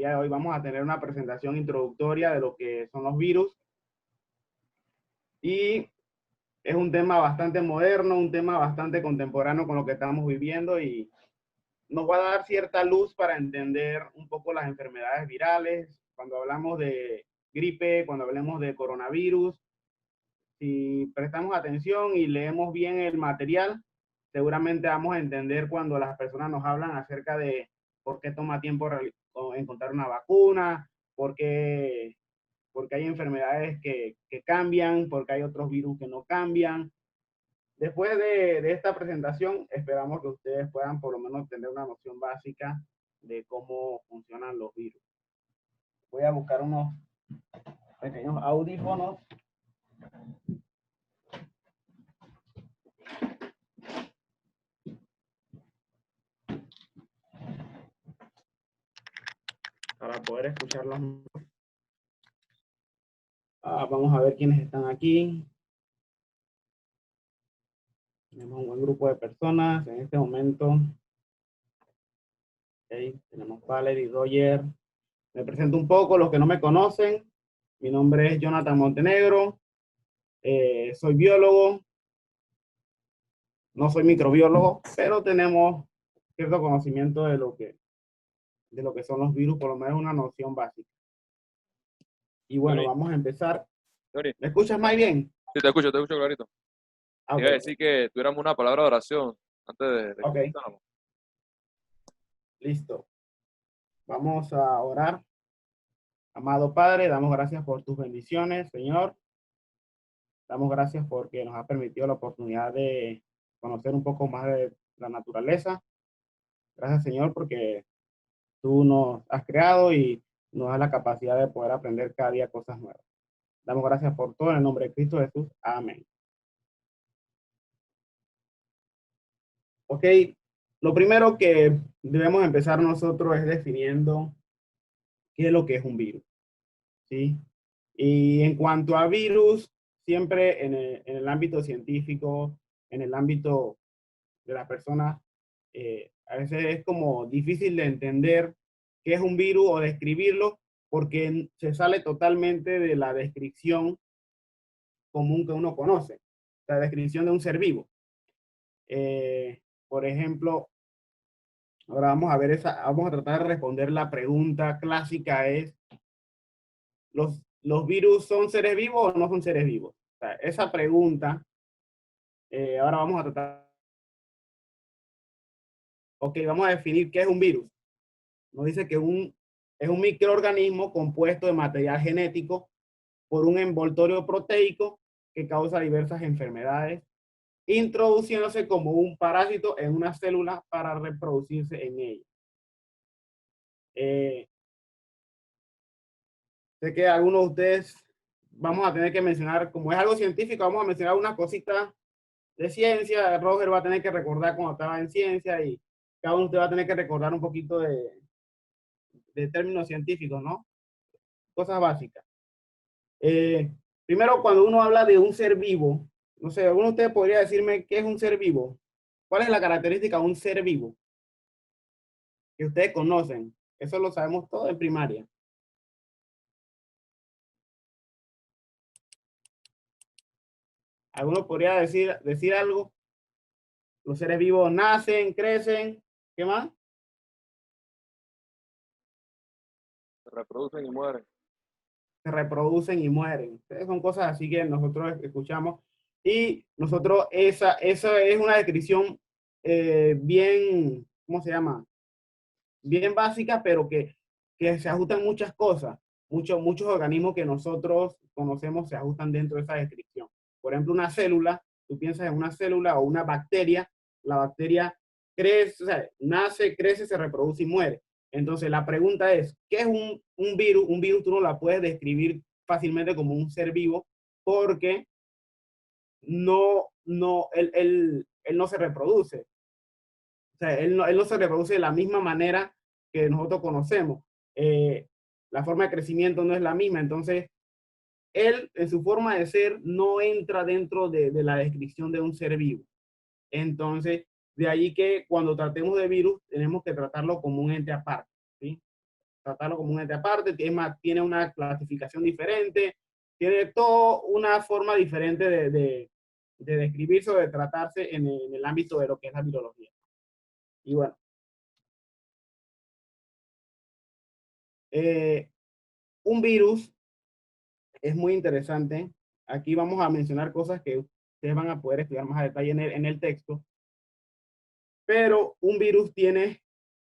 día de hoy vamos a tener una presentación introductoria de lo que son los virus. Y es un tema bastante moderno, un tema bastante contemporáneo con lo que estamos viviendo y nos va a dar cierta luz para entender un poco las enfermedades virales. Cuando hablamos de gripe, cuando hablemos de coronavirus, si prestamos atención y leemos bien el material, seguramente vamos a entender cuando las personas nos hablan acerca de por qué toma tiempo encontrar una vacuna, porque hay enfermedades que cambian, porque hay otros virus que no cambian. Después de esta presentación, esperamos que ustedes puedan por lo menos tener una noción básica de cómo funcionan los virus. Voy a buscar unos pequeños audífonos. Para poder escucharlos. Vamos a ver quiénes están aquí. Tenemos un buen grupo de personas en este momento. Okay. Tenemos Valerie, Roger. Me presento un poco, los que no me conocen. Mi nombre es Jonathan Montenegro. Soy biólogo. No soy microbiólogo, pero tenemos cierto conocimiento de lo que son los virus, por lo menos una noción básica. Y bueno, vamos a empezar. ¿Me escuchas más bien? Sí, te escucho clarito. Okay. Iba a decir que tuviéramos una palabra de oración antes de okay. Listo. Vamos a orar. Amado Padre, damos gracias por tus bendiciones, Señor. Damos gracias porque nos ha permitido la oportunidad de conocer un poco más de la naturaleza. Gracias, Señor, porque tú nos has creado y nos das la capacidad de poder aprender cada día cosas nuevas. Damos gracias por todo en el nombre de Cristo Jesús. Amén. Ok, lo primero que debemos empezar nosotros es definiendo qué es lo que es un virus, ¿sí? Y en cuanto a virus, siempre en el ámbito científico, en el ámbito de las personas, a veces es como difícil de entender qué es un virus o describirlo, porque se sale totalmente de la descripción común que uno conoce, la descripción de un ser vivo. Por ejemplo, ahora vamos a ver vamos a tratar de responder la pregunta clásica es, ¿los virus son seres vivos o no son seres vivos? O sea, esa pregunta, ahora vamos a tratar. Ok, vamos a definir qué es un virus. Nos dice que es un microorganismo compuesto de material genético por un envoltorio proteico que causa diversas enfermedades, introduciéndose como un parásito en una célula para reproducirse en ella. Sé que algunos de ustedes vamos a tener que mencionar, como es algo científico, vamos a mencionar una cosita de ciencia. Roger va a tener que recordar cuando estaba en ciencia y cada uno de ustedes va a tener que recordar un poquito de términos científicos, ¿no? Cosas básicas. Primero, cuando uno habla de un ser vivo, no sé, ¿alguno de ustedes podría decirme qué es un ser vivo? ¿Cuál es la característica de un ser vivo? Que ustedes conocen. Eso lo sabemos todo en primaria. ¿Alguno podría decir algo? Los seres vivos nacen, crecen, ¿qué más? Se reproducen y mueren. Se reproducen y mueren. Son cosas así que nosotros escuchamos. Y nosotros, esa es una descripción bien, ¿cómo se llama? Bien básica, pero que se ajustan muchas cosas. Muchos organismos que nosotros conocemos se ajustan dentro de esa descripción. Por ejemplo, una célula, tú piensas en una célula o una bacteria, la bacteria crece, o sea, nace, crece, se reproduce y muere. Entonces, la pregunta es, ¿qué es un virus? Un virus tú no la puedes describir fácilmente como un ser vivo porque él no se reproduce. O sea, él no se reproduce de la misma manera que nosotros conocemos. La forma de crecimiento no es la misma. Entonces, él, en su forma de ser, no entra dentro de la descripción de un ser vivo. Entonces, de ahí que cuando tratemos de virus, tenemos que tratarlo como un ente aparte, ¿sí? tratarlo como un ente aparte, tiene una clasificación diferente, tiene toda una forma diferente de describirse o de tratarse en el ámbito de lo que es la virología. Y bueno, un virus es muy interesante. Aquí vamos a mencionar cosas que ustedes van a poder estudiar más a detalle en el texto, pero un virus tiene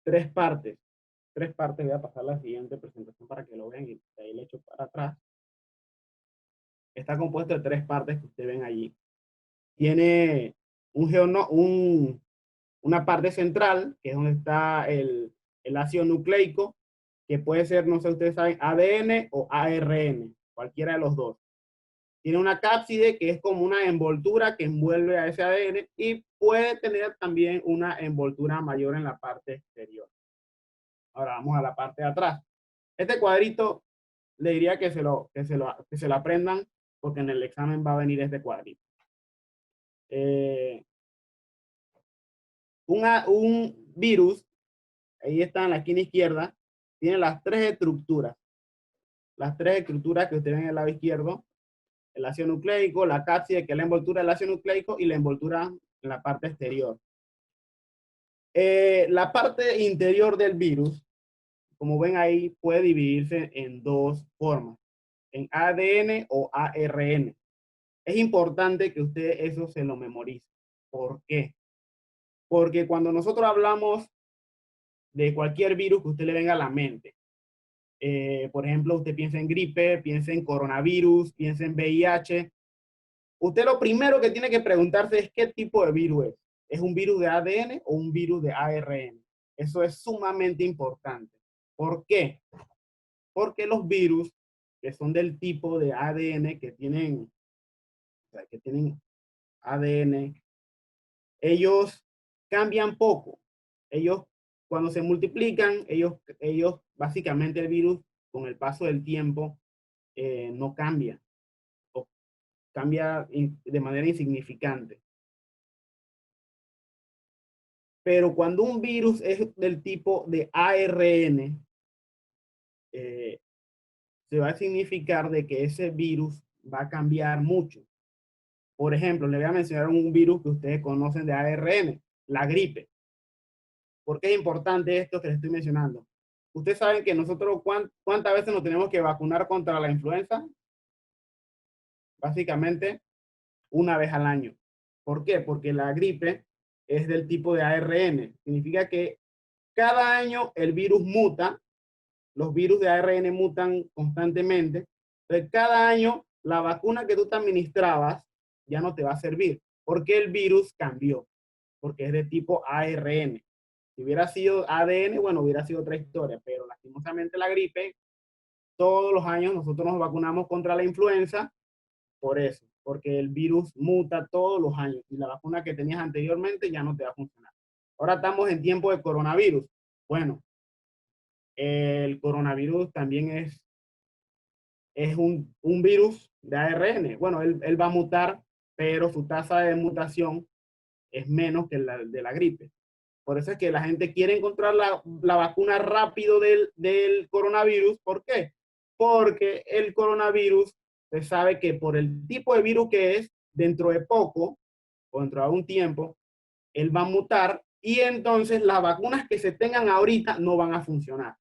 tres partes. Tres partes, voy a pasar a la siguiente presentación para que lo vean y ahí le echo para atrás. Está compuesto de tres partes que ustedes ven allí. Tiene una parte central, que es donde está el ácido nucleico, que puede ser, no sé si ustedes saben, ADN o ARN, cualquiera de los dos. Tiene una cápside, que es como una envoltura que envuelve a ese ADN, y puede tener también una envoltura mayor en la parte exterior. Ahora vamos a la parte de atrás. Este cuadrito le diría que se lo aprendan, porque en el examen va a venir este cuadrito. Un virus, ahí está en la esquina izquierda, tiene las tres estructuras. Las tres estructuras que ustedes ven en el lado izquierdo: el ácido nucleico, la cápside, que es la envoltura del ácido nucleico, y la envoltura en la parte exterior. La parte interior del virus, como ven ahí, puede dividirse en dos formas: en ADN o ARN. Es importante que usted eso se lo memorice. ¿Por qué? Porque cuando nosotros hablamos de cualquier virus que usted le venga a la mente, por ejemplo, usted piensa en gripe, piensa en coronavirus, piensa en VIH, usted lo primero que tiene que preguntarse es qué tipo de virus es. ¿Es un virus de ADN o un virus de ARN? Eso es sumamente importante. ¿Por qué? Porque los virus que son del tipo de ADN, que tienen ADN, ellos cambian poco. Ellos, cuando se multiplican, ellos básicamente el virus, con el paso del tiempo, no cambia, o cambia de manera insignificante. Pero cuando un virus es del tipo de ARN, se va a significar de que ese virus va a cambiar mucho. Por ejemplo, le voy a mencionar un virus que ustedes conocen de ARN, la gripe. ¿Por qué es importante esto que les estoy mencionando? Ustedes saben que nosotros, ¿cuántas veces nos tenemos que vacunar contra la influenza? Básicamente, una vez al año. ¿Por qué? Porque la gripe es del tipo de ARN. Significa que cada año el virus muta, los virus de ARN mutan constantemente. Entonces, cada año la vacuna que tú te administrabas ya no te va a servir, porque el virus cambió, porque es de tipo ARN. Si hubiera sido ADN, bueno, hubiera sido otra historia, pero lastimosamente la gripe, todos los años nosotros nos vacunamos contra la influenza por eso, porque el virus muta todos los años y la vacuna que tenías anteriormente ya no te va a funcionar. Ahora estamos en tiempo de coronavirus. Bueno, el coronavirus también es un virus de ARN. Bueno, él va a mutar, pero su tasa de mutación es menos que la de la gripe. Por eso es que la gente quiere encontrar la vacuna rápido del coronavirus. ¿Por qué? Porque el coronavirus, se sabe que por el tipo de virus que es, dentro de poco, o dentro de algún tiempo, él va a mutar y entonces las vacunas que se tengan ahorita no van a funcionar.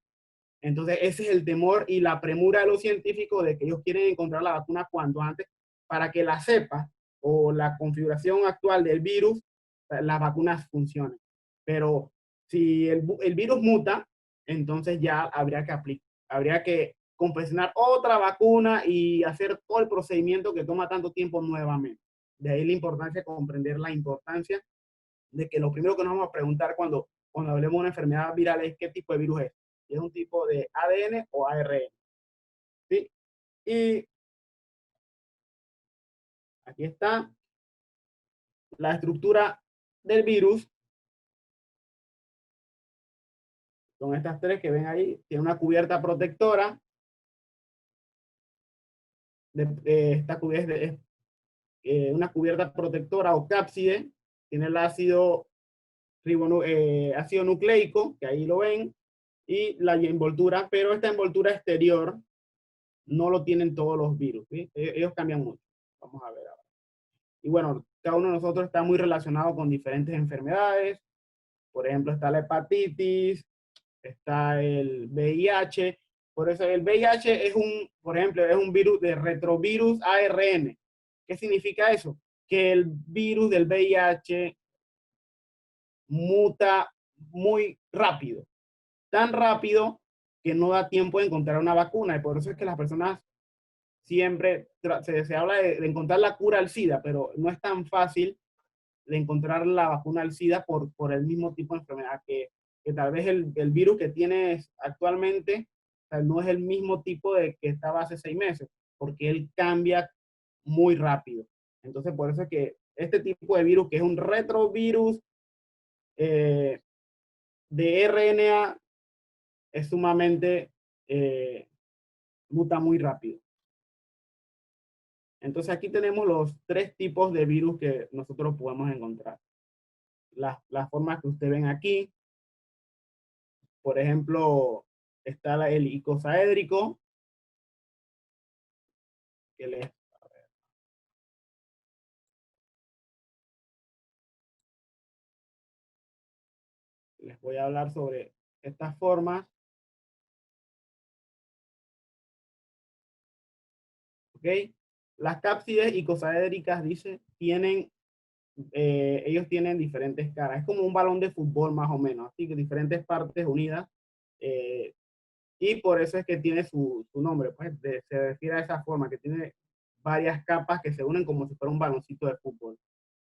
Entonces ese es el temor y la premura de los científicos, de que ellos quieren encontrar la vacuna cuanto antes para que la cepa o la configuración actual del virus, las vacunas funcionen. Pero si el virus muta, entonces ya habría que confeccionar otra vacuna y hacer todo el procedimiento que toma tanto tiempo nuevamente. De ahí la importancia de comprender la importancia de que lo primero que nos vamos a preguntar cuando hablemos de una enfermedad viral es qué tipo de virus es. Si es un tipo de ADN o ARN. ¿Sí? Y aquí está la estructura del virus. Son estas tres que ven ahí. Tiene una cubierta protectora. Una cubierta protectora o cápside. Tiene el ácido nucleico, que ahí lo ven. y la envoltura, pero esta envoltura exterior no lo tienen todos los virus, ¿sí? Ellos cambian mucho. Vamos a ver ahora. Y bueno, cada uno de nosotros está muy relacionado con diferentes enfermedades. Por ejemplo, está la hepatitis, está el VIH. Por eso el VIH es por ejemplo, es un virus de retrovirus ARN. ¿Qué significa eso? Que el virus del VIH muta muy rápido, tan rápido que no da tiempo de encontrar una vacuna. Y por eso es que las personas siempre se habla de encontrar la cura al SIDA, pero no es tan fácil de encontrar la vacuna al SIDA por el mismo tipo de enfermedad que tal vez el virus que tienes actualmente, o sea, no es el mismo tipo de que estaba hace 6 meses, porque él cambia muy rápido. Entonces, por eso es que este tipo de virus, que es un retrovirus eh, de RNA, es sumamente, muta muy rápido. Entonces, aquí tenemos los 3 tipos de virus que nosotros podemos encontrar. Las formas que ustedes ven aquí, por ejemplo, está el icosaédrico, que les voy a hablar sobre estas formas. ¿Ok? Las cápsides icosaédricas, dice, ellos tienen diferentes caras. Es como un balón de fútbol más o menos, así que diferentes partes unidas. eh, y por eso es que tiene su nombre, pues se refiere a esa forma, que tiene varias capas que se unen como si fuera un baloncito de fútbol.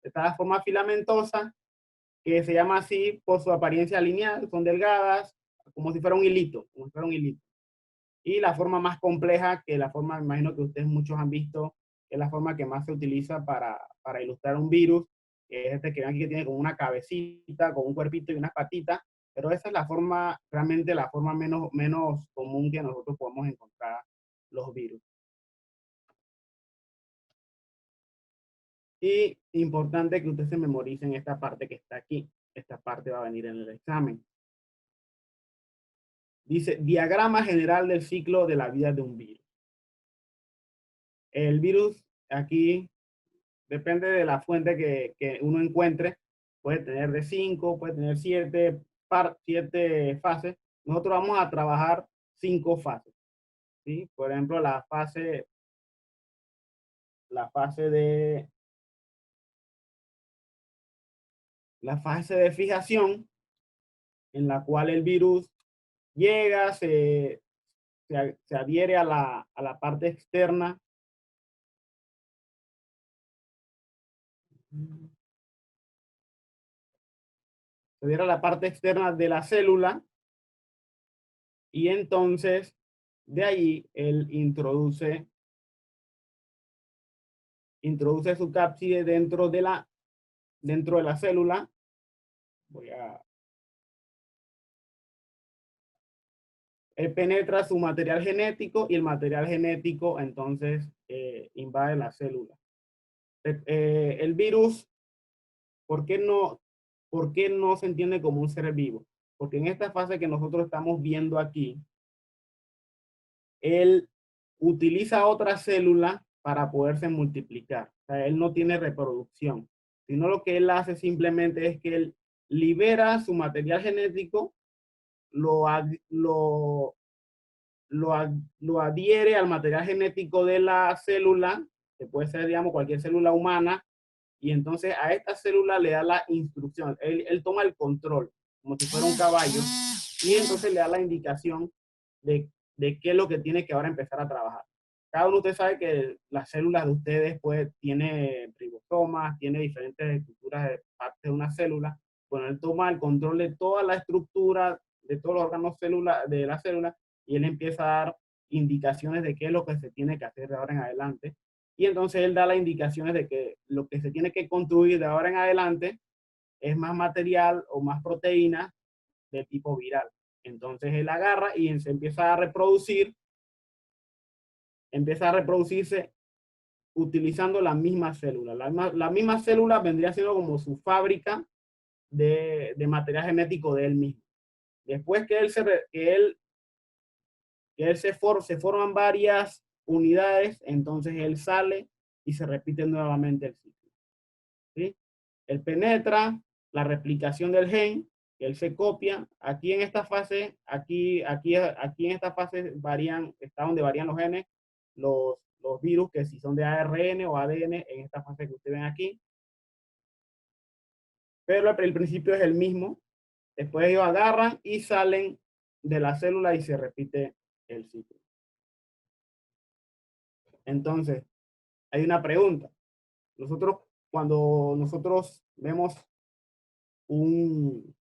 Está la forma filamentosa, que se llama así por su apariencia lineal, son delgadas, como si fuera un hilito, como si fuera un hilito. Y la forma más compleja, que la forma, me imagino que ustedes muchos han visto, es la forma que más se utiliza para ilustrar un virus, que es este que ven aquí que tiene como una cabecita, con un cuerpito y unas patitas, pero esa es la forma, realmente la forma menos común que nosotros podemos encontrar los virus. Y importante que ustedes se memoricen esta parte que está aquí. Esta parte va a venir en el examen. Dice, diagrama general del ciclo de la vida de un virus. El virus aquí depende de la fuente que uno encuentre. Puede tener de 5, puede tener 7 fases. Nosotros vamos a trabajar 5 fases. ¿Sí? Por ejemplo, la fase de fijación, en la cual el virus llega, se adhiere a la parte externa. Se adhiere a la parte externa de la célula y entonces de ahí él introduce su cápside dentro de la célula. Él penetra su material genético y el material genético entonces invade la célula. El virus, ¿por qué no se entiende como un ser vivo? Porque en esta fase que nosotros estamos viendo aquí, él utiliza otra célula para poderse multiplicar. O sea, él no tiene reproducción, sino lo que él hace simplemente es que él libera su material genético, lo, lo, lo adhiere al material genético de la célula, que puede ser, digamos, cualquier célula humana, y entonces a esta célula le da la instrucción. Él toma el control, como si fuera un caballo, y entonces le da la indicación de qué es lo que tiene que ahora empezar a trabajar. Cada uno de ustedes sabe que las células de ustedes, pues, tiene ribosomas, tiene diferentes estructuras de parte de una célula. Bueno, él toma el control de toda la estructura, de todos los órganos de la célula, y él empieza a dar indicaciones de qué es lo que se tiene que hacer de ahora en adelante. Y entonces él da las indicaciones de que lo que se tiene que construir de ahora en adelante es más material o más proteínas de tipo viral. Entonces él agarra y se empieza a reproducirse utilizando la misma célula. La misma célula vendría siendo como su fábrica de material genético de él mismo. Después que se forman varias unidades, entonces él sale y se repite nuevamente el ciclo. ¿Sí? Él penetra la replicación del gen, él se copia. Aquí en esta fase, aquí en esta fase está donde varían los genes, los virus, que si son de ARN o ADN, en esta fase que ustedes ven aquí. Pero el principio es el mismo. Después ellos agarran y salen de la célula y se repite el ciclo. Entonces, hay una pregunta. Cuando nosotros vemos un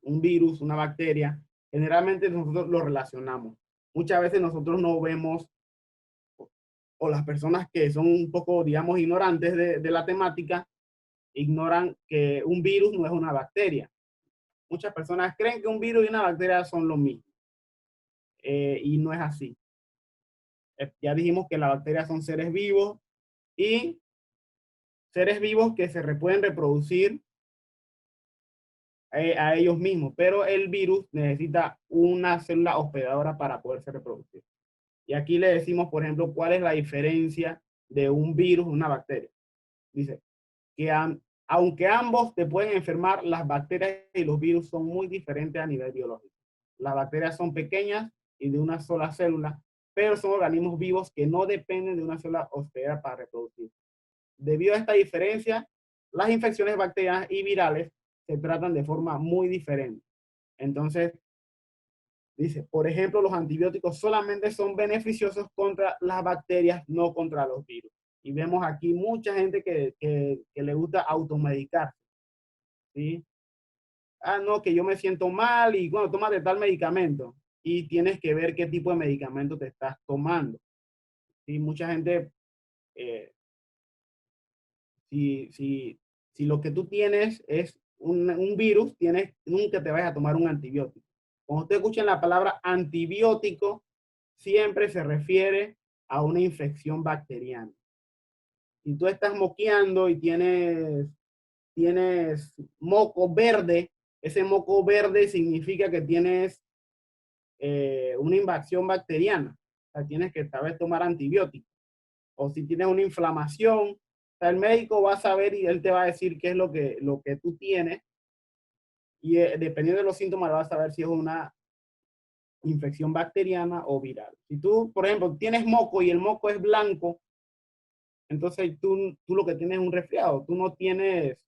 virus, una bacteria, generalmente nosotros lo relacionamos. Muchas veces nosotros no vemos, o las personas que son un poco, digamos, ignorantes de la temática, ignoran que un virus no es una bacteria. Muchas personas creen que un virus y una bacteria son lo mismo. Y no es así. Ya dijimos que las bacterias son seres vivos y seres vivos que se pueden reproducir a ellos mismos, pero el virus necesita una célula hospedadora para poderse reproducir. Y aquí le decimos, por ejemplo, cuál es la diferencia de un virus y una bacteria. Dice que aunque ambos te pueden enfermar, las bacterias y los virus son muy diferentes a nivel biológico. Las bacterias son pequeñas y de una sola célula, pero son organismos vivos que no dependen de una sola hospedera para reproducir. Debido a esta diferencia, las infecciones bacterianas y virales se tratan de forma muy diferente. Entonces, dice, por ejemplo, los antibióticos solamente son beneficiosos contra las bacterias, no contra los virus. Y vemos aquí mucha gente que le gusta automedicar. ¿Sí? Ah, no, que yo me siento mal y bueno, tómate tal medicamento. Y tienes que ver qué tipo de medicamento te estás tomando. ¿Sí? Mucha gente, eh, si lo que tú tienes es un virus, nunca te vayas a tomar un antibiótico. Cuando usted escucha la palabra antibiótico, siempre se refiere a una infección bacteriana. Si tú estás moqueando y tienes moco verde, ese moco verde significa que tienes una invasión bacteriana. O sea, tienes que tal vez tomar antibióticos. O si tienes una inflamación, o sea, el médico va a saber y él te va a decir qué es lo que tú tienes. Y dependiendo de los síntomas, vas a saber si es una infección bacteriana o viral. Si tú, por ejemplo, tienes moco y el moco es blanco, entonces tú lo que tienes es un resfriado. Tú tienes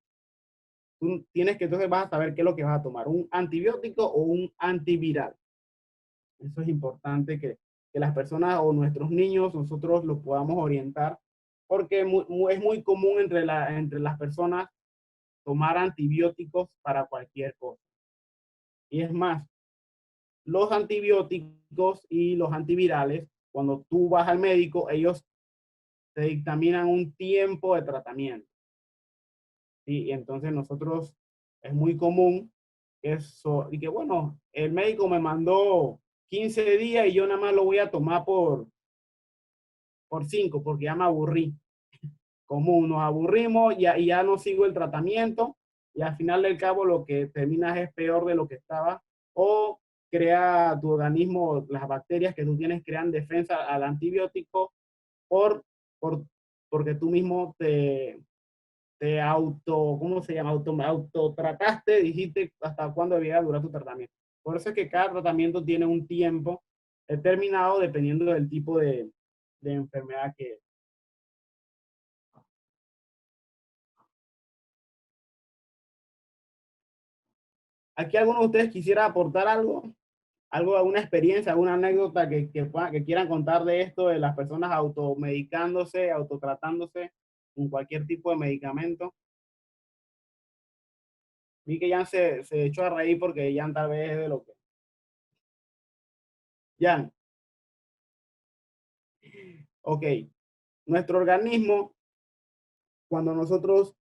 que entonces vas a saber qué es lo que vas a tomar, un antibiótico o un antiviral. Eso es importante que las personas o nuestros niños, nosotros los podamos orientar, porque es muy común entre las personas tomar antibióticos para cualquier cosa. Y es más, los antibióticos y los antivirales, cuando tú vas al médico, ellos te dictaminan un tiempo de tratamiento. ¿Sí? Y entonces nosotros, es muy común eso, y que bueno, el médico me mandó 15 días y yo nada más lo voy a tomar por 5 porque ya me aburrí. Común, nos aburrimos y ya no sigo el tratamiento y al final del cabo lo que terminas es peor de lo que estaba, o crea tu organismo, las bacterias que tú tienes crean defensa al antibiótico por, por, porque tú mismo ¿cómo se llama? Autotrataste, dijiste hasta cuándo debía durar tu tratamiento. Por eso es que cada tratamiento tiene un tiempo determinado dependiendo del tipo de enfermedad que es. ¿Aquí alguno de ustedes quisiera aportar algo? ¿Alguna experiencia, alguna anécdota que quieran contar de esto, de las personas automedicándose, autotratándose con cualquier tipo de medicamento? Vi que Jan se echó a reír porque Jan tal vez es de lo que... Jan, ok. Nuestro organismo, cuando nosotros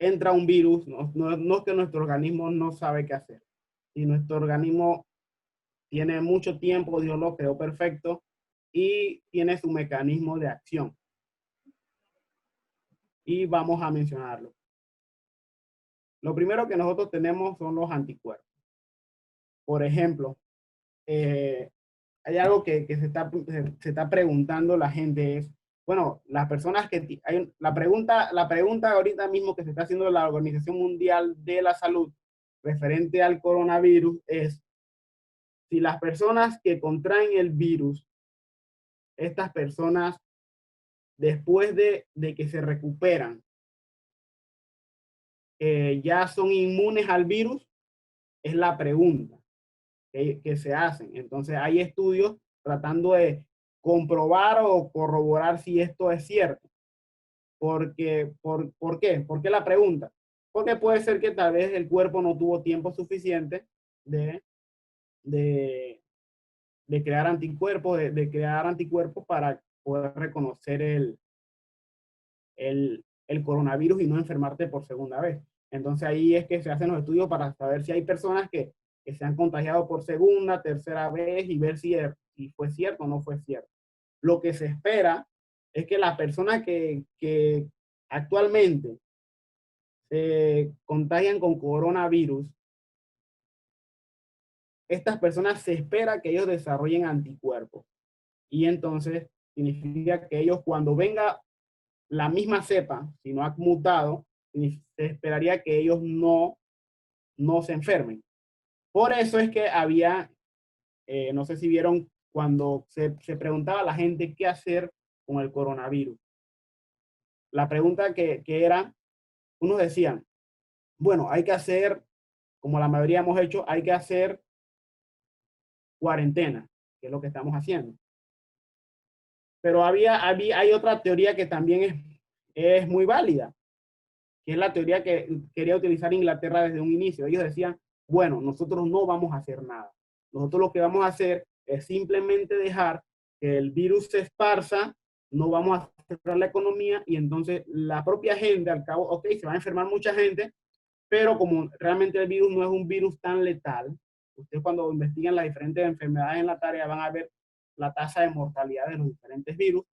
entra un virus, no es que nuestro organismo no sabe qué hacer. Y nuestro organismo tiene mucho tiempo, Dios lo creó perfecto y tiene su mecanismo de acción. Y vamos a mencionarlo. Lo primero que nosotros tenemos son los anticuerpos. Por ejemplo, hay algo que se está preguntando la gente es, bueno, las personas que, la pregunta ahorita mismo que se está haciendo la Organización Mundial de la Salud referente al coronavirus es si las personas que contraen el virus, estas personas después de que se recuperan, ya son inmunes al virus, es la pregunta que se hacen. Entonces hay estudios tratando de comprobar o corroborar si esto es cierto. Porque, ¿por qué? ¿Por qué la pregunta? Porque puede ser que tal vez el cuerpo no tuvo tiempo suficiente de, de, de crear anticuerpos, de crear anticuerpos para poder reconocer el coronavirus y no enfermarte por segunda vez. Entonces ahí es que se hacen los estudios para saber si hay personas que se han contagiado por segunda, tercera vez y ver si fue cierto o no fue cierto. Lo que se espera es que las personas que actualmente se contagian con coronavirus, estas personas se espera que ellos desarrollen anticuerpos. Y entonces significa que ellos cuando venga la misma cepa, si no ha mutado, se esperaría que ellos no se enfermen. Por eso es que había, no sé si vieron cuando se preguntaba a la gente qué hacer con el coronavirus. La pregunta que era, unos decían, bueno, hay que hacer, como la mayoría hemos hecho, hay que hacer cuarentena, que es lo que estamos haciendo. Pero hay otra teoría que también es muy válida, que es la teoría que quería utilizar Inglaterra desde un inicio. Ellos decían, bueno, nosotros no vamos a hacer nada. Nosotros lo que vamos a hacer es simplemente dejar que el virus se esparza, no vamos a cerrar la economía y entonces la propia gente, al cabo, ok, se va a enfermar mucha gente, pero como realmente el virus no es un virus tan letal, ustedes cuando investigan las diferentes enfermedades en la tarea van a ver la tasa de mortalidad de los diferentes virus.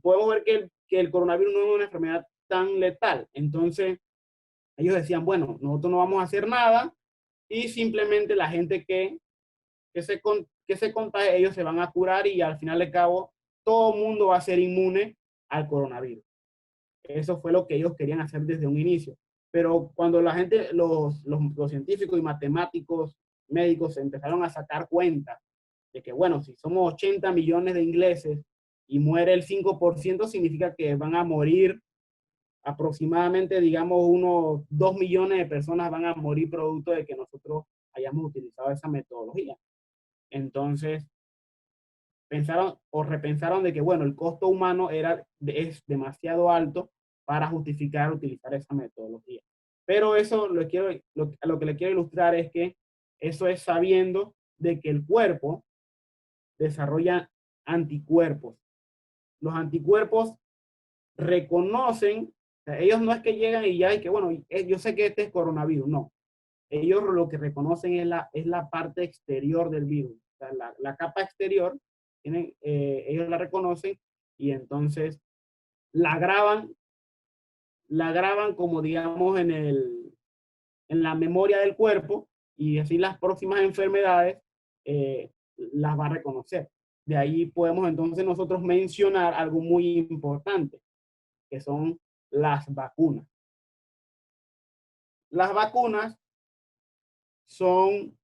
Podemos ver que el coronavirus no es una enfermedad tan letal. Entonces, ellos decían, bueno, nosotros no vamos a hacer nada y simplemente la gente que se contagie, ellos se van a curar y al final de cabo todo el mundo va a ser inmune al coronavirus. Eso fue lo que ellos querían hacer desde un inicio. Pero cuando la gente, los científicos y matemáticos, médicos, se empezaron a sacar cuenta de que, bueno, si somos 80 millones de ingleses y muere el 5%, significa que van a morir aproximadamente, digamos, unos 2 millones de personas van a morir producto de que nosotros hayamos utilizado esa metodología. Entonces, pensaron o repensaron de que, bueno, el costo humano es demasiado alto para justificar utilizar esa metodología. Pero eso lo que le quiero ilustrar es que eso es sabiendo de que el cuerpo desarrolla anticuerpos. Los anticuerpos reconocen, o sea, ellos no es que llegan y ya, y que bueno, yo sé que este es coronavirus, no. Ellos lo que reconocen es la parte exterior del virus, o sea, la capa exterior, ellos la reconocen y entonces la graban, la graban como digamos en la memoria del cuerpo y así las próximas enfermedades las va a reconocer. De ahí podemos entonces nosotros mencionar algo muy importante, que son las vacunas. Las vacunas son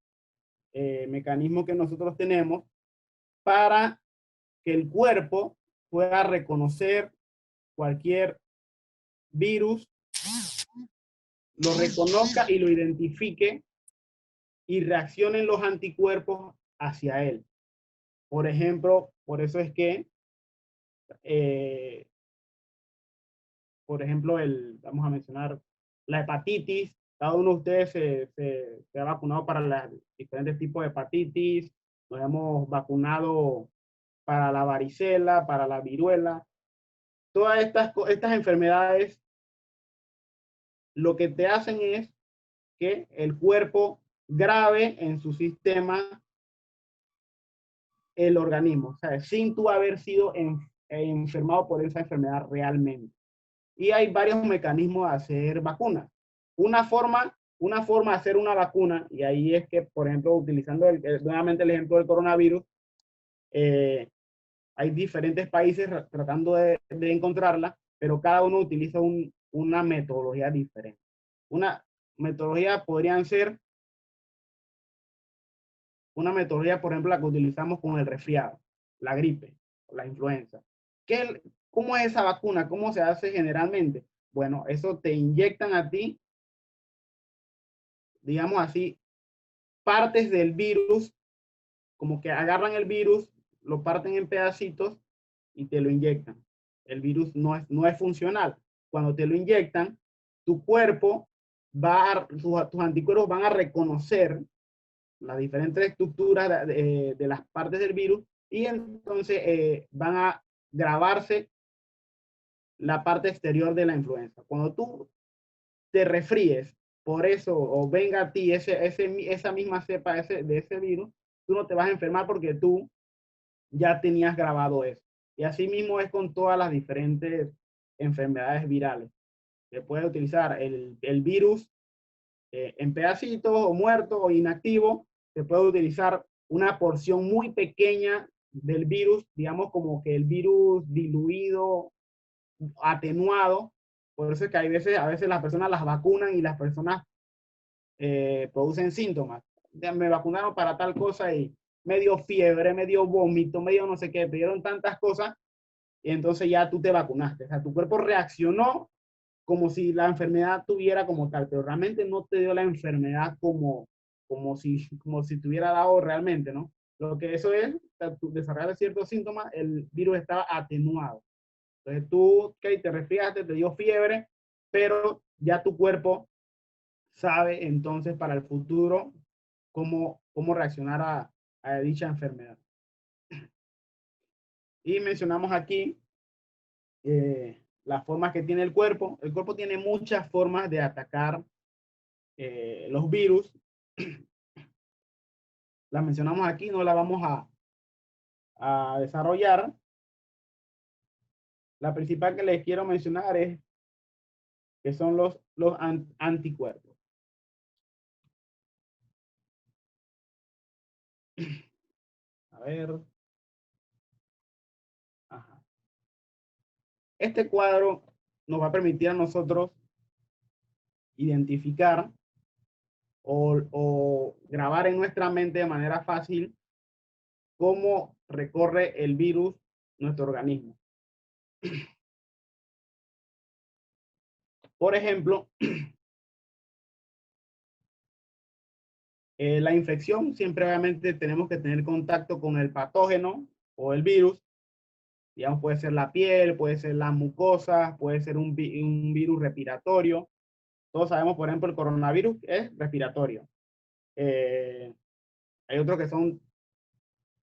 mecanismos que nosotros tenemos para que el cuerpo pueda reconocer cualquier virus, lo reconozca y lo identifique y reaccionen los anticuerpos hacia él. Por ejemplo, por eso es que, eh, por ejemplo, vamos a mencionar la hepatitis. Cada uno de ustedes se ha vacunado para los diferentes tipos de hepatitis. Nos hemos vacunado para la varicela, para la viruela. Todas estas enfermedades lo que te hacen es que el cuerpo grabe en su sistema el organismo, o sea, sin tú haber sido enfermado por esa enfermedad realmente. Y hay varios mecanismos de hacer vacunas. una forma de hacer una vacuna, y ahí es que, por ejemplo, utilizando nuevamente el ejemplo del coronavirus, hay diferentes países tratando de encontrarla, pero cada uno utiliza una metodología diferente. Una metodología podrían ser una metodología, por ejemplo, la que utilizamos con el resfriado, la gripe, la influenza. ¿Cómo es esa vacuna? ¿Cómo se hace generalmente? Bueno, eso te inyectan a ti, digamos así, partes del virus, como que agarran el virus, lo parten en pedacitos y te lo inyectan. El virus no es funcional. Cuando te lo inyectan, tu cuerpo tus anticuerpos van a reconocer las diferentes estructuras de las partes del virus y entonces van a grabarse la parte exterior de la influenza. Cuando tú te resfríes por eso o venga a ti esa misma cepa de ese virus, tú no te vas a enfermar porque tú ya tenías grabado eso. Y así mismo es con todas las diferentes enfermedades virales. Se puede utilizar el virus en pedacitos o muerto o inactivo. Se puede utilizar una porción muy pequeña del virus, digamos como que el virus diluido, atenuado. Por eso es que a veces las personas las vacunan y las personas producen síntomas. Ya me vacunaron para tal cosa y medio fiebre, medio vómito, medio no sé qué, te dieron tantas cosas y entonces ya tú te vacunaste. O sea, tu cuerpo reaccionó como si la enfermedad tuviera como tal, pero realmente no te dio la enfermedad como si te hubiera dado realmente, ¿no? Lo que eso es, o sea, tú desarrollas ciertos síntomas, el virus estaba atenuado. Entonces tú, okay, te resfriaste, te dio fiebre, pero ya tu cuerpo sabe entonces para el futuro cómo reaccionar a dicha enfermedad. Y mencionamos aquí las formas que tiene el cuerpo. El cuerpo tiene muchas formas de atacar los virus. Las mencionamos aquí, no las vamos a desarrollar. La principal que les quiero mencionar es que son los anticuerpos. A ver. Ajá. Este cuadro nos va a permitir a nosotros identificar o grabar en nuestra mente de manera fácil cómo recorre el virus nuestro organismo. Por ejemplo, la infección, siempre obviamente tenemos que tener contacto con el patógeno o el virus. Digamos, puede ser la piel, puede ser la mucosa, puede ser un virus respiratorio. Todos sabemos, por ejemplo, el coronavirus es respiratorio. Hay otros que son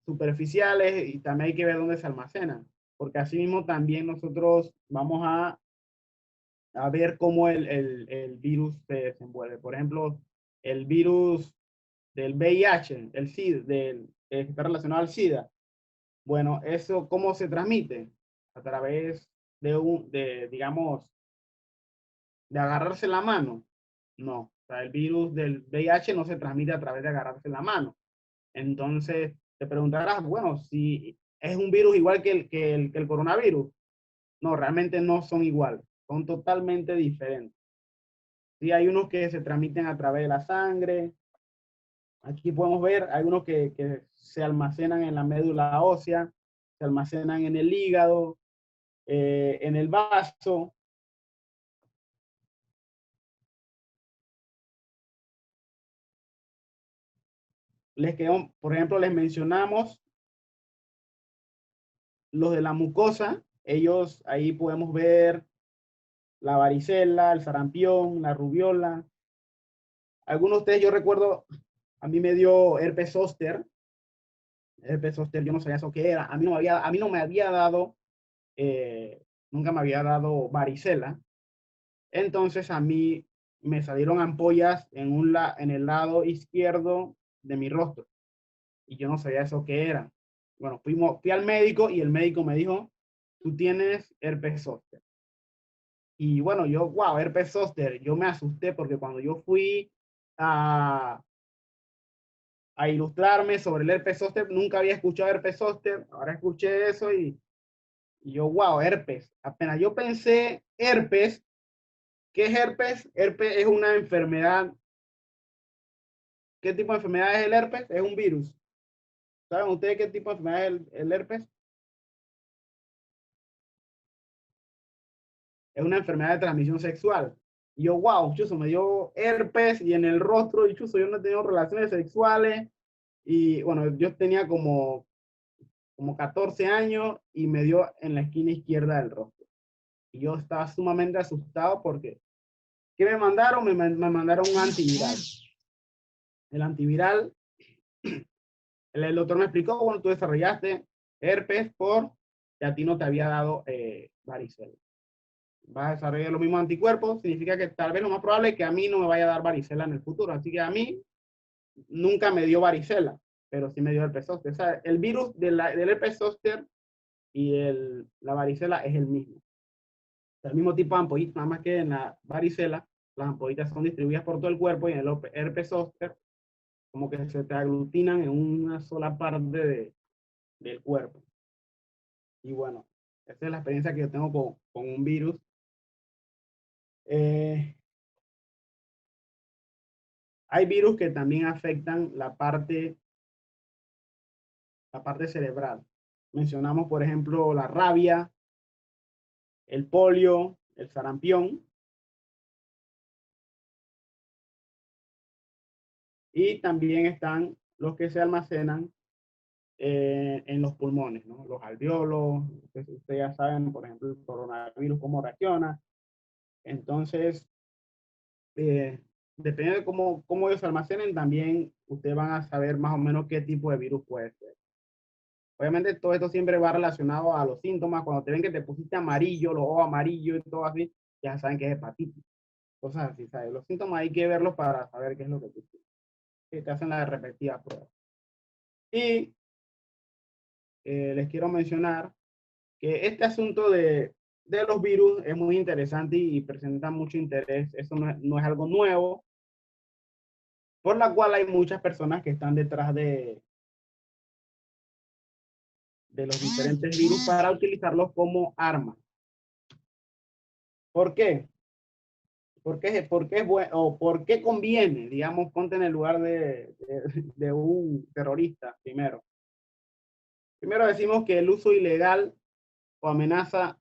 superficiales y también hay que ver dónde se almacenan, porque así mismo también nosotros vamos a ver cómo el virus se desenvuelve. Por ejemplo, el virus del VIH, el SIDA, que está relacionado al SIDA. Bueno, eso, ¿cómo se transmite? A través digamos, de agarrarse la mano. No, o sea, el virus del VIH no se transmite a través de agarrarse la mano. Entonces, te preguntarás, bueno, si es un virus igual que el coronavirus. No, realmente no son iguales, son totalmente diferentes. Sí, hay unos que se transmiten a través de la sangre. Aquí podemos ver, hay unos que se almacenan en la médula ósea, se almacenan en el hígado, en el vaso. Por ejemplo, les mencionamos los de la mucosa. Ellos, ahí podemos ver la varicela, el sarampión, la rubiola. Algunos de ustedes, yo recuerdo, a mí me dio herpes zóster. Herpes zóster, yo no sabía eso qué era. A mí no me había dado, nunca me había dado varicela. Entonces a mí me salieron ampollas en el lado izquierdo de mi rostro. Y yo no sabía eso qué era. Bueno, fui al médico y el médico me dijo, tú tienes herpes zóster. Y bueno, yo, wow, herpes zóster, yo me asusté porque cuando yo fui a, a ilustrarme sobre el herpes zóster, nunca había escuchado herpes zóster, ahora escuché eso y yo, wow, herpes. Apenas yo pensé herpes, ¿qué es herpes? Herpes es una enfermedad. ¿Qué tipo de enfermedad es el herpes? Es un virus. ¿Saben ustedes qué tipo de enfermedad es el herpes? Es una enfermedad de transmisión sexual. Y yo, wow, chuzo, me dio herpes y en el rostro, y chuzo, yo no he tenido relaciones sexuales. Y bueno, yo tenía como 14 años y me dio en la esquina izquierda del rostro. Y yo estaba sumamente asustado porque, ¿qué me mandaron? Me mandaron un antiviral. El antiviral, el doctor me explicó, bueno, tú desarrollaste herpes por que a ti no te había dado varicela. Vas a desarrollar los mismos anticuerpos, significa que tal vez lo más probable es que a mí no me vaya a dar varicela en el futuro. Así que a mí nunca me dio varicela, pero sí me dio herpes zóster. O sea, el virus del herpes zóster y la varicela es el mismo. El mismo tipo de ampollita, nada más que en la varicela, las ampollitas son distribuidas por todo el cuerpo y en el herpes zóster como que se te aglutinan en una sola parte del cuerpo. Y bueno, esa es la experiencia que yo tengo con un virus. Eh, Hay virus que también afectan la parte cerebral. Mencionamos, por ejemplo, la rabia, el polio, el sarampión. Y también están los que se almacenan en los pulmones, ¿no? Los alveolos, ustedes ya saben, por ejemplo, el coronavirus, cómo reacciona. Entonces, eh, depende de cómo ellos se almacenen, también ustedes van a saber más o menos qué tipo de virus puede ser. Obviamente todo esto siempre va relacionado a los síntomas. Cuando te ven que te pusiste amarillo, los ojos amarillos y todo así, ya saben que es hepatitis. Cosas así, ¿sabes? Los síntomas hay que verlos para saber qué es lo que tú tienes. Que te hacen la respectiva prueba. Y les quiero mencionar que este asunto de los virus es muy interesante y presenta mucho interés. Eso no es algo nuevo, por la cual hay muchas personas que están detrás de los diferentes virus para utilizarlos como arma. ¿Por qué? ¿Por qué es bueno o por qué conviene? Digamos, ponte en el lugar de un terrorista primero. Primero decimos que el uso ilegal o amenaza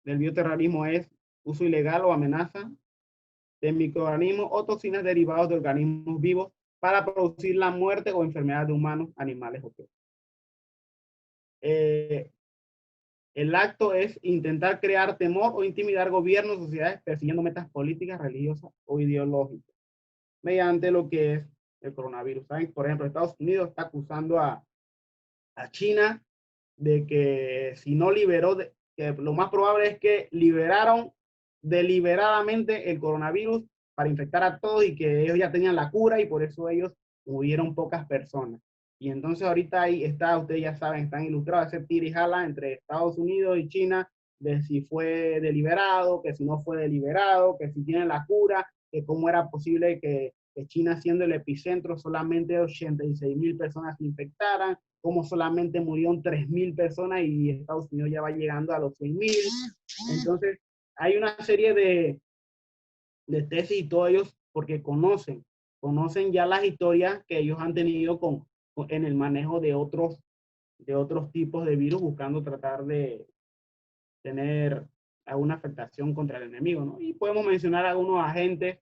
del bioterrorismo es uso ilegal o amenaza de microorganismos o toxinas derivados de organismos vivos para producir la muerte o enfermedad de humanos, animales o peces. El acto es intentar crear temor o intimidar gobiernos, sociedades, persiguiendo metas políticas, religiosas o ideológicas, mediante lo que es el coronavirus. ¿Saben? Por ejemplo, Estados Unidos está acusando a China de que si no liberó, que lo más probable es que liberaron deliberadamente el coronavirus para infectar a todos y que ellos ya tenían la cura y por eso ellos murieron pocas personas. Y entonces ahorita ahí está, ustedes ya saben, están ilustrados ese tira y jala entre Estados Unidos y China de si fue deliberado, que si no fue deliberado, que si tienen la cura, que cómo era posible que China siendo el epicentro solamente 86,000 personas se infectaran, como solamente murieron 3,000 personas y Estados Unidos ya va llegando a los 100,000. Entonces, hay una serie de tesis y todos ellos, porque conocen ya las historias que ellos han tenido en el manejo de otros tipos de virus, buscando tratar de tener alguna afectación contra el enemigo, ¿no? Y podemos mencionar algunos agentes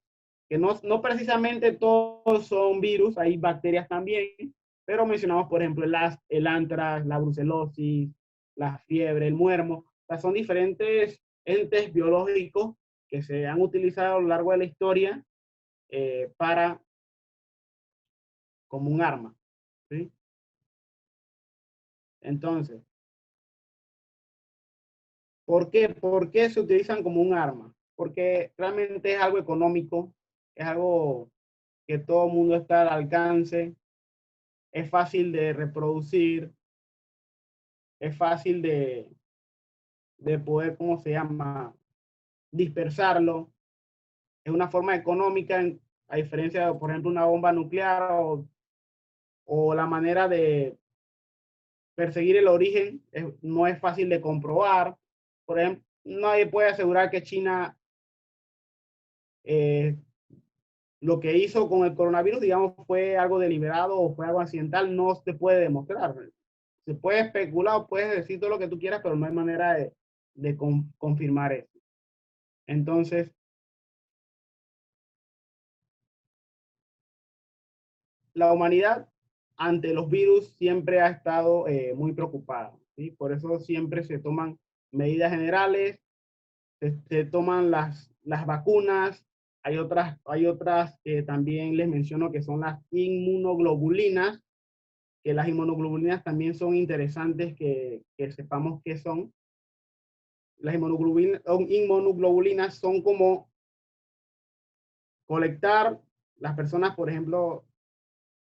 que no precisamente todos son virus, hay bacterias también, pero mencionamos, por ejemplo, el antrax, la brucelosis, la fiebre, el muermo. O sea, son diferentes entes biológicos que se han utilizado a lo largo de la historia para como un arma, ¿sí? Entonces, ¿por qué se utilizan como un arma? Porque realmente es algo económico, es algo que todo el mundo está al alcance, es fácil de reproducir, es fácil de poder, ¿cómo se llama?, dispersarlo. Es una forma económica, a diferencia de, por ejemplo, una bomba nuclear o la manera de perseguir el origen no es fácil de comprobar. Por ejemplo, nadie puede asegurar que China eh, lo que hizo con el coronavirus, digamos, fue algo deliberado o fue algo accidental, no se puede demostrar. Se puede especular, puedes decir todo lo que tú quieras, pero no hay manera de confirmar eso. Entonces, la humanidad ante los virus siempre ha estado muy preocupada, ¿sí? Por eso siempre se toman medidas generales, se toman las vacunas, hay otras que también les menciono que son las inmunoglobulinas, que las inmunoglobulinas también son interesantes que sepamos qué son. Las inmunoglobulinas son como colectar las personas, por ejemplo,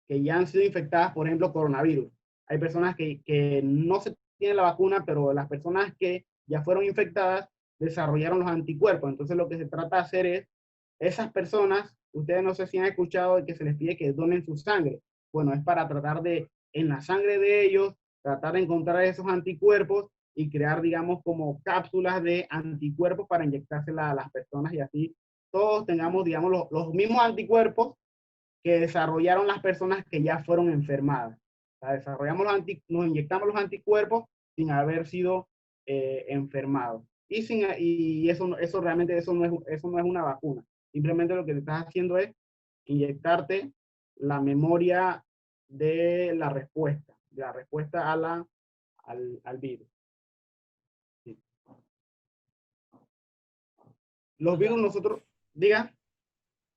que ya han sido infectadas, por ejemplo, coronavirus. Hay personas que no se tienen la vacuna, pero las personas que ya fueron infectadas desarrollaron los anticuerpos. Entonces lo que se trata de hacer es, esas personas, ustedes no sé si han escuchado de que se les pide que donen su sangre. Bueno, es para tratar de, en la sangre de ellos, tratar de encontrar esos anticuerpos y crear, digamos, como cápsulas de anticuerpos para inyectársela a las personas y así todos tengamos, digamos, los mismos anticuerpos que desarrollaron las personas que ya fueron enfermadas. O sea, nos inyectamos los anticuerpos sin haber sido enfermados. Y eso realmente eso no es una vacuna. Simplemente lo que te estás haciendo es inyectarte la memoria de la respuesta al virus. Sí. Los Oiga, virus nosotros, diga.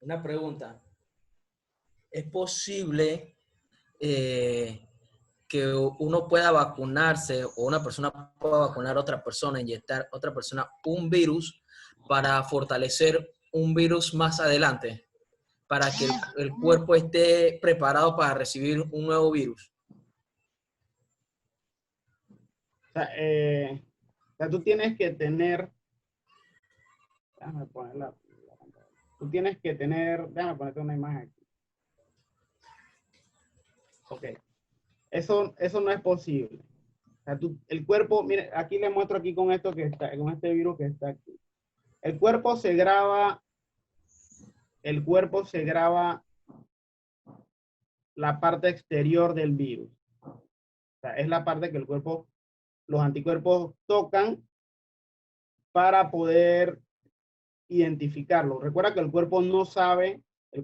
una pregunta. ¿Es posible que uno pueda vacunarse o una persona pueda vacunar a otra persona, inyectar a otra persona un virus para fortalecer un virus más adelante, para que el cuerpo esté preparado para recibir un nuevo virus? O sea, tú tienes que tener, déjame poner la pantalla. Tú tienes que tener, déjame ponerte una imagen aquí. Ok, eso no es posible. O sea, el cuerpo, mire, aquí le muestro aquí con esto que está, con este virus que está aquí. El cuerpo se graba la parte exterior del virus. O sea, es la parte que el cuerpo, los anticuerpos tocan para poder identificarlo. Recuerda que el cuerpo no sabe qué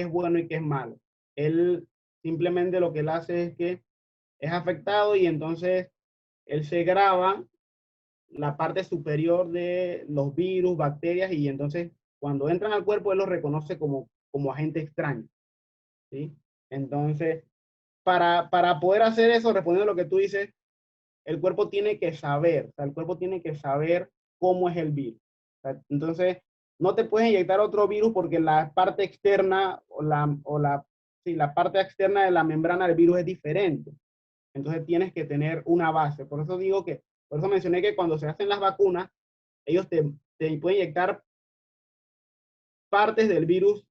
es bueno y qué es malo. Él simplemente lo que él hace es que es afectado y entonces él se graba la parte superior de los virus, bacterias, y entonces cuando entran al cuerpo él los reconoce como agente extraño, ¿sí? Entonces, para poder hacer eso, respondiendo a lo que tú dices, el cuerpo tiene que saber, o sea, el cuerpo tiene que saber cómo es el virus. O sea, entonces, no te puedes inyectar otro virus porque la parte externa sí, la parte externa de la membrana del virus es diferente. Entonces tienes que tener una base. Por eso digo que, por eso mencioné que cuando se hacen las vacunas, ellos te pueden inyectar partes del virus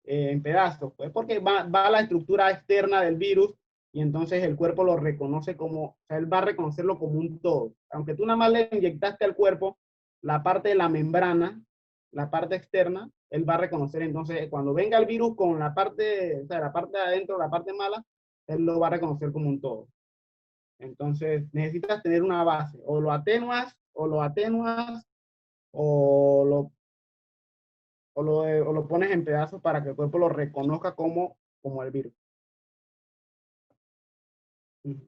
en pedazos, pues porque va a la estructura externa del virus y entonces el cuerpo lo reconoce como, o sea, él va a reconocerlo como un todo. Aunque tú nada más le inyectaste al cuerpo la parte de la membrana, la parte externa, él va a reconocer. Entonces, cuando venga el virus con la parte, o sea, la parte de adentro, la parte mala, él lo va a reconocer como un todo. Entonces, necesitas tener una base. O lo atenuas, o lo pones en pedazos para que el cuerpo lo reconozca como el virus. ¿Qué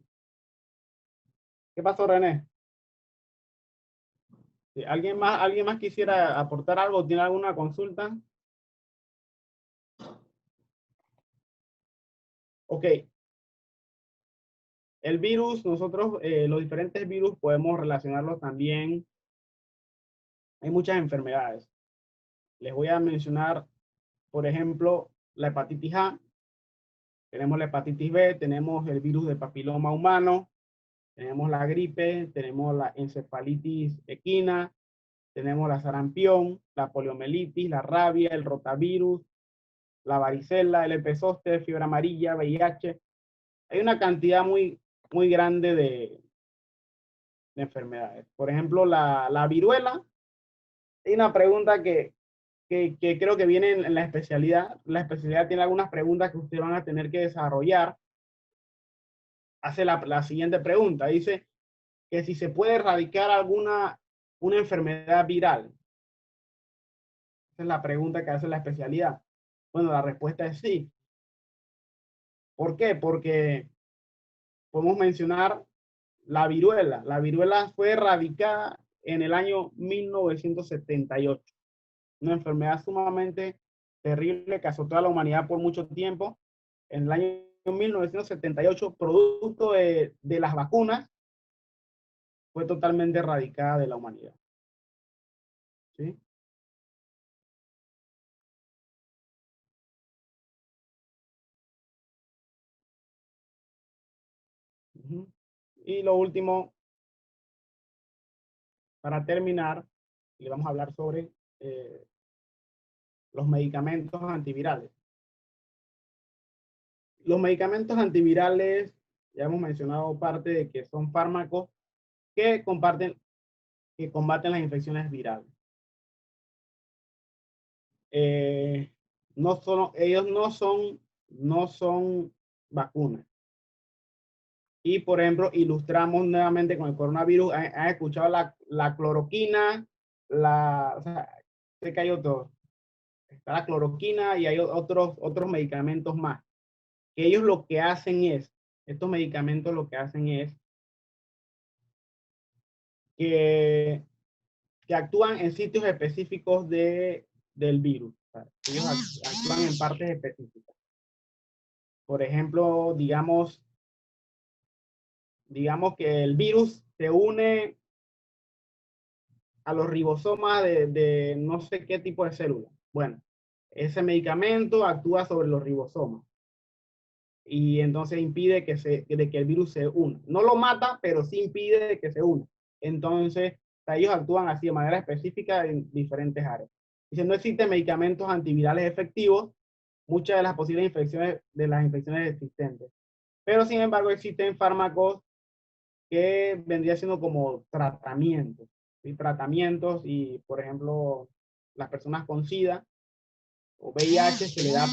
pasó, René? Si ¿Alguien más quisiera aportar algo? ¿Tiene alguna consulta? Ok. El virus, nosotros, los diferentes virus podemos relacionarlos también. Hay muchas enfermedades. Les voy a mencionar, por ejemplo, la hepatitis A. Tenemos la hepatitis B, tenemos el virus del papiloma humano, Tenemos la gripe, tenemos la encefalitis equina, tenemos la sarampión, la poliomielitis, la rabia, el rotavirus, la varicela, el herpes zóster, fiebre amarilla, VIH. Hay una cantidad muy grande de enfermedades. Por ejemplo, la viruela. Hay una pregunta que creo que viene en la especialidad. La especialidad tiene algunas preguntas que ustedes van a tener que desarrollar. Hace la siguiente pregunta. Dice que si se puede erradicar una enfermedad viral. Esa es la pregunta que hace la especialidad. Bueno, la respuesta es sí. ¿Por qué? Porque podemos mencionar la viruela. La viruela fue erradicada en el año 1978. Una enfermedad sumamente terrible que azotó a la humanidad por mucho tiempo. En el año 1978, producto de las vacunas, fue totalmente erradicada de la humanidad. ¿Sí? Y lo último, para terminar, le vamos a hablar sobre los medicamentos antivirales. Los medicamentos antivirales, ya hemos mencionado parte de que son fármacos que combaten las infecciones virales. Ellos no son vacunas. Y, por ejemplo, ilustramos nuevamente con el coronavirus. ¿Han escuchado la cloroquina? O sea, sé que hay otros. Está la cloroquina y hay otros medicamentos más. Que ellos lo que hacen es, estos medicamentos lo que hacen es que actúan en sitios específicos del virus. O sea, ellos actúan en partes específicas. Por ejemplo, digamos que el virus se une a los ribosomas de no sé qué tipo de célula. Bueno, ese medicamento actúa sobre los ribosomas y entonces impide que el virus se una. No lo mata, pero sí impide que se una. Entonces, ellos actúan así de manera específica en diferentes áreas. Y si no existen medicamentos antivirales efectivos, muchas de las posibles infecciones, existentes. Pero sin embargo, existen fármacos que vendría siendo como tratamientos. ¿Sí? Tratamientos y, por ejemplo, las personas con SIDA o VIH se le da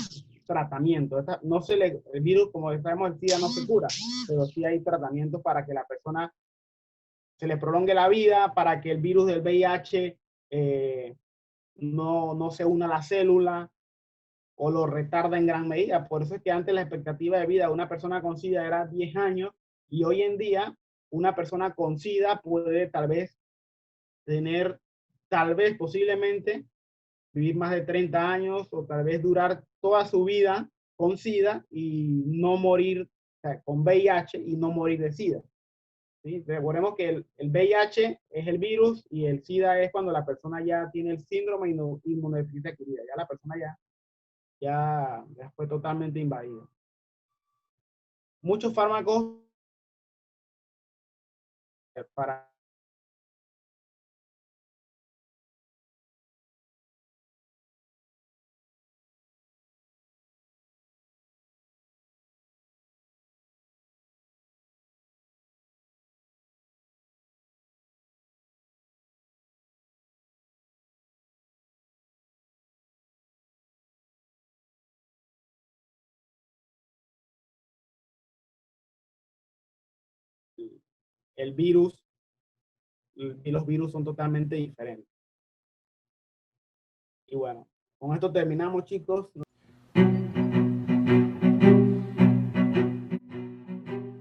tratamiento. El virus, como sabemos, el SIDA no se cura, pero sí hay tratamientos para que la persona se le prolongue la vida, para que el virus del VIH no se una a la célula o lo retarda en gran medida. Por eso es que antes la expectativa de vida de una persona con SIDA era 10 años y hoy en día una persona con SIDA puede posiblemente vivir más de 30 años o tal vez durar toda su vida con SIDA y no morir, o sea, con VIH y no morir de SIDA. ¿Sí? Recordemos que el VIH es el virus y el SIDA es cuando la persona ya tiene el síndrome inmunodeficiente adquirida. Ya la persona ya fue totalmente invadida. Muchos fármacos para el virus y los virus son totalmente diferentes. Y bueno, con esto terminamos, chicos.